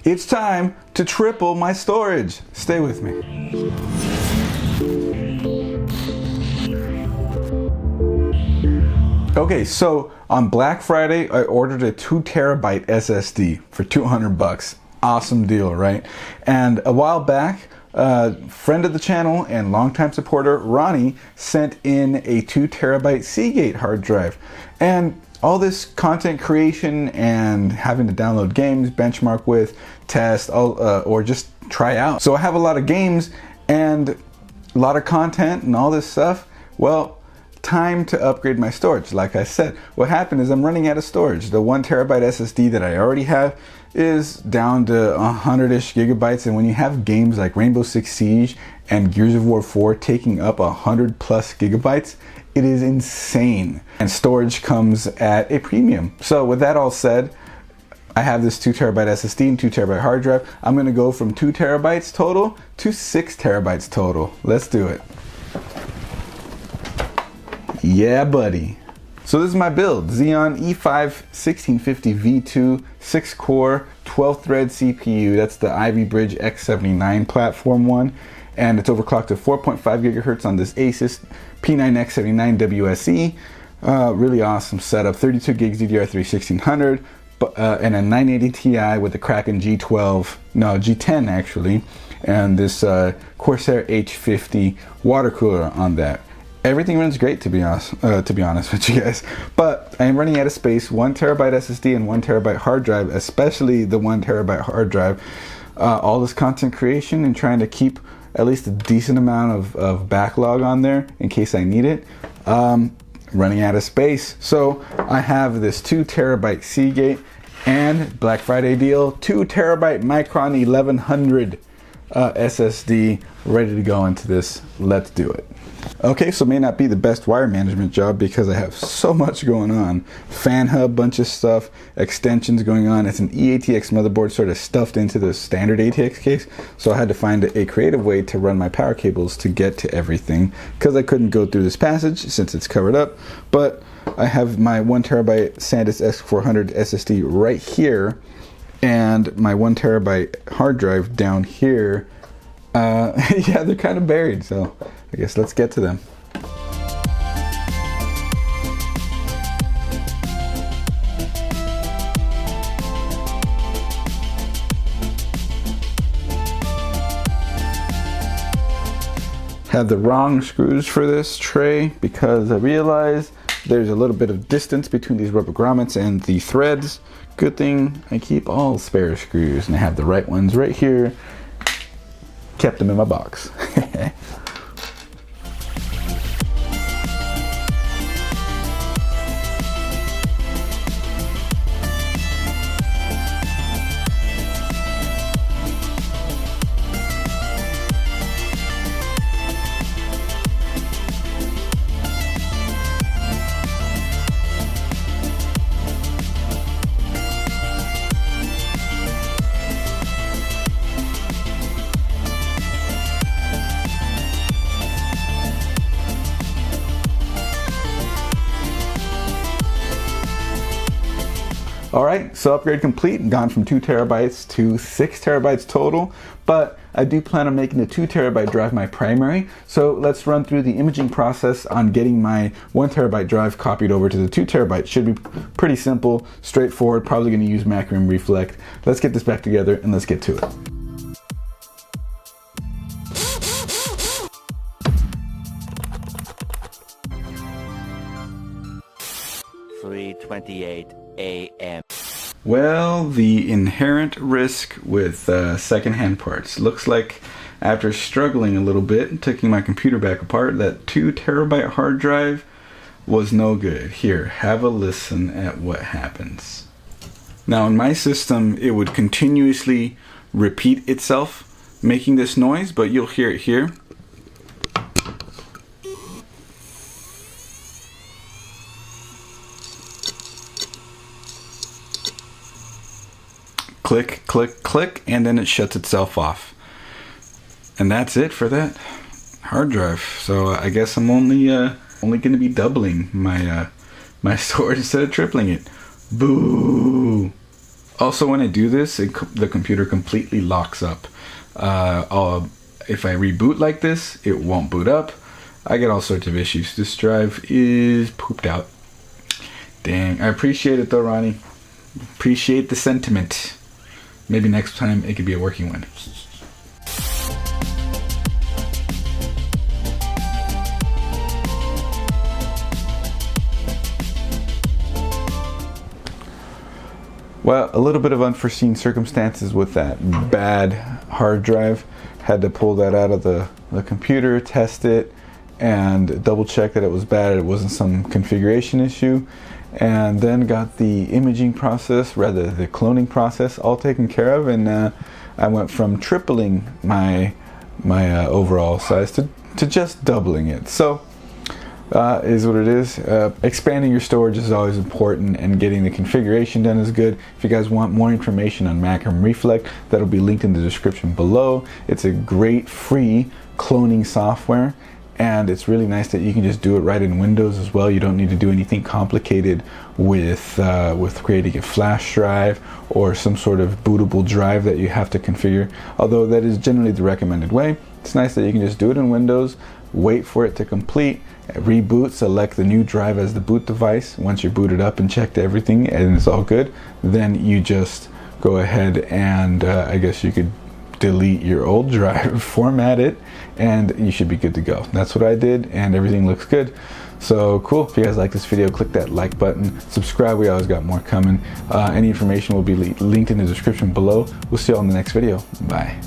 It's time to triple my storage. Stay with me. Okay, so on Black Friday, I ordered a 2 terabyte SSD for 200 bucks. Awesome deal, right? And a while back, friend of the channel and longtime supporter Ronnie sent in a 2 terabyte Seagate hard drive. And all this content creation and having to download games, benchmark with, test, or just try out. So I have a lot of games and a lot of content and all this stuff. Well, time to upgrade my storage. Like I said, what happened is I'm running out of storage. The 1 terabyte SSD that I already have is down to 100-ish gigabytes, and when you have games like Rainbow Six Siege and Gears of War 4 taking up 100 plus gigabytes, it is insane. And storage comes at a premium. So with that all said, I have this 2 terabyte SSD and 2 terabyte hard drive. I'm gonna go from 2 terabytes total to 6 terabytes total. Let's do it. Yeah, buddy. So this is my build. Xeon E5-1650 V2, 6-core, 12-thread CPU. That's the Ivy Bridge X79 platform one. And it's overclocked to 4.5 gigahertz on this Asus P9X79 WSE. Really awesome setup. 32 gigs DDR3 1600, and a 980 Ti with the Kraken G10 actually, and this Corsair H50 water cooler on that. Everything runs great, to be honest with you guys. But I am running out of space. 1 terabyte SSD and 1 terabyte hard drive, especially the 1 terabyte hard drive. All this content creation and trying to keep at least a decent amount of backlog on there in case I need it. Running out of space. So I have this 2 terabyte Seagate and Black Friday deal, 2 terabyte Micron 1100 SSD ready to go into this. Let's do it. Okay, so it may not be the best wire management job because I have so much going on. Fan hub, bunch of stuff, extensions going on. It's an eATX motherboard sort of stuffed into the standard ATX case, so I had to find a creative way to run my power cables to get to everything because I couldn't go through this passage since it's covered up. But I have my 1 terabyte Sandisk S400 SSD right here and my 1 terabyte hard drive down here. Yeah, they're kind of buried, so I guess let's get to them. Had the wrong screws for this tray because I realized there's a little bit of distance between these rubber grommets and the threads. Good thing I keep all spare screws and I have the right ones right here. Kept them in my box. Alright, so upgrade complete, gone from 2 terabytes to 6 terabytes total, but I do plan on making the 2 terabyte drive my primary, so let's run through the imaging process on getting my 1 terabyte drive copied over to the 2 terabyte. Should be pretty simple, straightforward, probably going to use Micron Reflect. Let's get this back together and let's get to it. (3:28 a.m.) Well, the inherent risk with secondhand parts. Looks like after struggling a little bit, taking my computer back apart, that 2 terabyte hard drive was no good. Here, have a listen at what happens. Now in my system, it would continuously repeat itself, making this noise, but you'll hear it here. Click, click, click, and then it shuts itself off. And that's it for that hard drive. So I guess I'm only going to be doubling my my storage instead of tripling it. Boo! Also, when I do this, the computer completely locks up. If I reboot like this, it won't boot up. I get all sorts of issues. This drive is pooped out. Dang, I appreciate it though, Ronnie. Appreciate the sentiment. Maybe next time it could be a working one. Well, a little bit of unforeseen circumstances with that bad hard drive. Had to pull that out of the computer, test it, and double check that it was bad. It wasn't some configuration issue. And then got the imaging process, rather the cloning process, all taken care of. And I went from tripling my overall size to just doubling it. So is what it is. Expanding your storage is always important, and getting the configuration done is good. If you guys want more information on Micron Reflect, that'll be linked in the description below. It's a great free cloning software, and it's really nice that you can just do it right in Windows as well. You don't need to do anything complicated with creating a flash drive or some sort of bootable drive that you have to configure, although that is generally the recommended way. It's nice that you can just do it in Windows, wait for it to complete, reboot, select the new drive as the boot device. Once you're booted up and checked everything and it's all good, then you just go ahead and I guess you could delete your old drive, format it, and you should be good to go. That's what I did, and everything looks good. So cool. If you guys like this video, click that like button, subscribe. We always got more coming. Any information will be linked in the description below. We'll see you on the next video. Bye.